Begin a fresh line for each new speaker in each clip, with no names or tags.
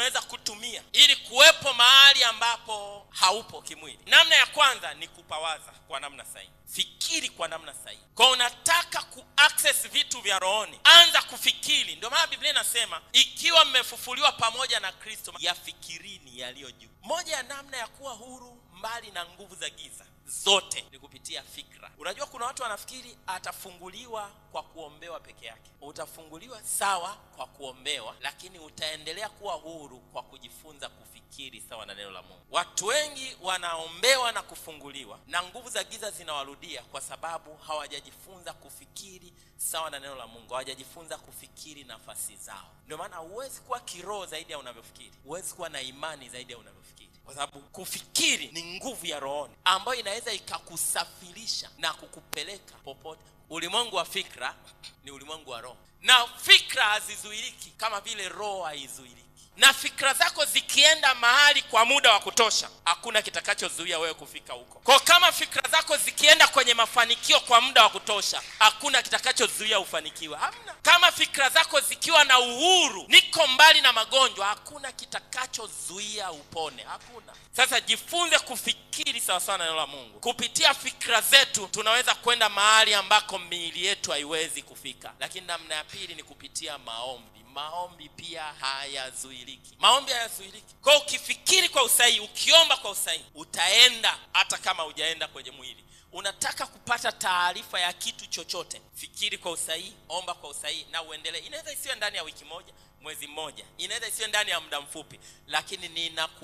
tunaweza kutumia ili kuwepo mahali ambapo haupo kimwili. Namna ya kwanza ni kupawaza kwa namna sahihi. Fikiri kwa namna sahihi. Kwa unataka kuaccess vitu vya rohoni, anza kufikiri. Ndio maana Biblia inasema ikiwa mmefufuliwa pamoja na Kristo, yafikirini yaliyo juu. Moja ya namna ya kuwa huru mbali na nguvu za giza zote ni kupitia fikra. Unajua kuna watu wanafikiri atafunguliwa kwa kuombewa peke yake. Utafunguliwa sawa kwa kuombewa, lakini utaendelea kuwa huru kwa kujifunza kufikiri sawa na neno la Mungu. Watu wengi wanaombewa na kufunguliwa na nguvu za giza zinawarudia kwa sababu hawajajifunza kufikiri sawa na neno la Mungu. Hawajajifunza kufikiri nafasi zao. Ndio maana huwezi kuwa kiroho zaidi ya unavyofikiri. Huwezi kuwa na imani zaidi ya unavyofikiri. Kwa sababu kufikiri ni nguvu ya rohoni ambayo inaweza ikakusafirisha na kukupeleka popote. Ulimwengu wa fikra ni ulimwengu wa roho, na fikra hazizuiliki kama vile roho haizuiliki. Na fikra zako zikienda mahali kwa muda wa kutosha, hakuna kitakachozuia wewe kufika huko. Kwa kama fikra zako zikienda kwenye mafanikio kwa muda wa kutosha, hakuna kitakachozuia ufanikiwe. Hamna. Kama fikra zako zikiwa na uhuru, niko mbali na magonjwa, hakuna kitakachozuia upone. Hakuna. Sasa jifunze kufikiri sawa sawa na neno la Mungu. Kupitia fikra zetu tunaweza kwenda mahali ambako miili yetu haiwezi kufika. Lakini namna ya pili ni kupitia maombi. Maombi pia hayazuiliki. Maombi hayazuiliki. Kwa ukifikiri kwa usahihi, ukiomba kwa usahihi, utaenda hata kama hujaenda kwenye mwili. Unataka kupata taarifa ya kitu chochote, fikiri kwa usahihi, omba kwa usahihi na uendelee. Inaweza isiwe ndani ya wiki moja, mwezi mmoja, inaweza isiwe ndani ya muda mfupi, lakini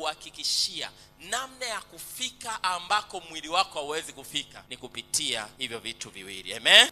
ninakuhakikishia namna ya kufika ambako mwili wako hauwezi kufika ni kupitia hivyo vitu viwili. Amen.